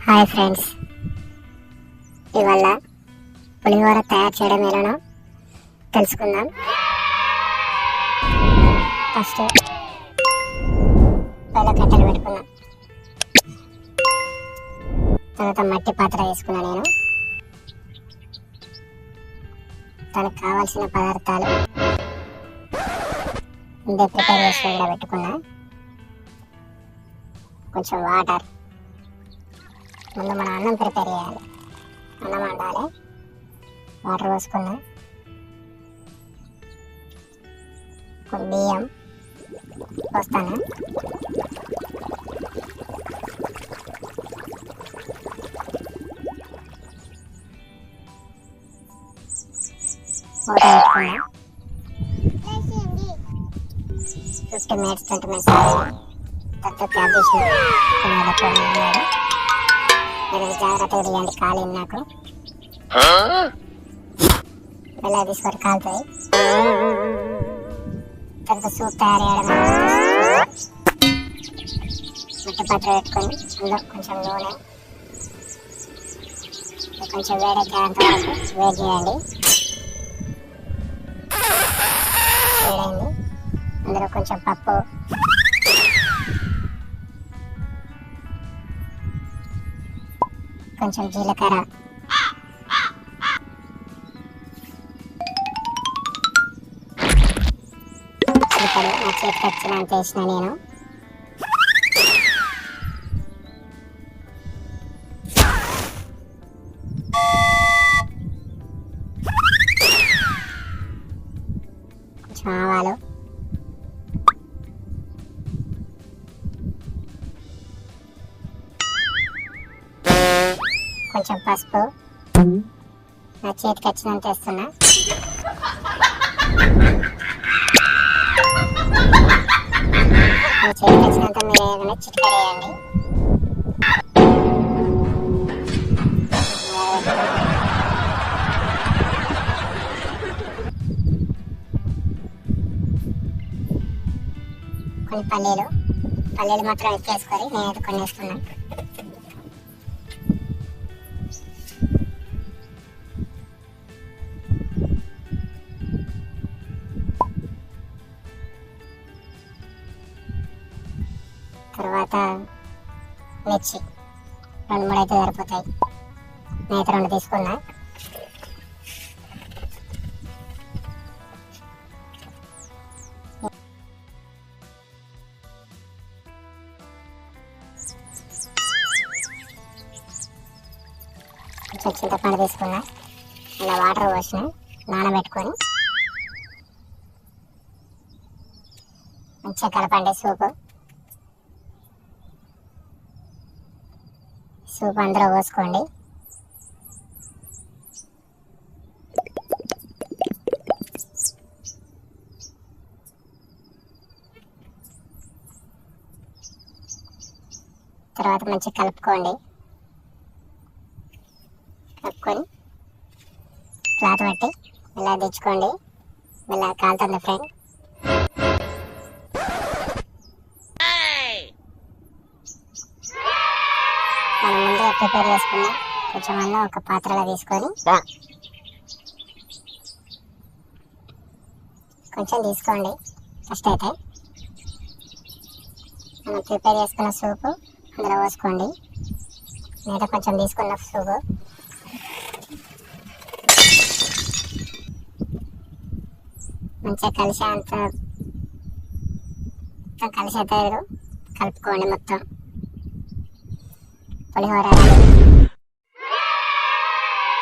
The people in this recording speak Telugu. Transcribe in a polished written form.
హాయ్ ఫ్రెండ్స్, ఇవాళ పులిహోర తయారు చేయడం ఎలానో తెలుసుకుందాం. ఫస్ట్ పొయ్యిలో కట్టెలు పెట్టుకుందాం. తర్వాత మట్టి పాత్ర వేసుకున్నా నేను. దానికి కావాల్సిన పదార్థాలు ముందే ప్రిపేర్ చేసి కూడా పెట్టుకున్నా. కొంచెం వాటర్, ముందు మనం అన్నం ప్రిపేర్ చేయాలి. అన్నం వండాలి. వాటర్ పోసుకున్నా. కొన్ని బియ్యం పోస్తాను. మూత పెట్టుకున్నా. 50 minutes 20 minutes తర్వాత క్యాప్ చేసిన. మీరు జాగ్రత్తగా తీయండి, కాలింది నాకు. ఇలా తీసుకొని కాలుతుంది. తర్వాత సూప్ తయారు చేయడం. మట్టి పాత్ర పెట్టుకొని అందులో కొంచెం నూనె, కొంచెం వేడెక్కేంత వరకు వేడి చేయండి. వేడైంది. అందులో కొంచెం పప్పు, కొంచెం జీలకర్ర, నా చేతికి వచ్చినంత వేసిన నేను. కొంచెం ఆవాలు, కొంచెం పసుపు, నా చేతికి వచ్చినంత వేస్తున్నా. నా చేతికి వచ్చినంత మీరు ఏదైనా చిటికెడేయండి. కొన్ని పల్లీలు మాత్రం ఎక్కేసుకొని నేనైతే కొన్ని వేసుకున్నాను. తర్వాత మిర్చి 2-3 అయితే సరిపోతాయి. నేనైతే 2 తీసుకున్నా. కొంచెం చింతపండు తీసుకున్నా. ఇలా వాటర్ పోసిన, నానబెట్టుకొని మంచిగా కలపండి. సూప్ అందులో పోసుకోండి. తర్వాత మంచిగా కలుపుకొని క్లాత్ పట్టి ఇలా తెచ్చుకోండి. ఇలా కాలుతుంది ఫ్రెండ్. మనం ముందుగా ప్రిపేర్ చేసుకున్నాం. కొంచెం అన్నం ఒక పాత్రలో తీసుకొని కొంచెం తీసుకోండి. ఫస్ట్ అయితే మనం ప్రిపేర్ చేసుకున్న సూపు అందులో పోసుకోండి. నేనైతే కొంచెం తీసుకున్న సూపు మంచిగా కలిసేంత కలుపుకోండి. మొత్తం పులిహోర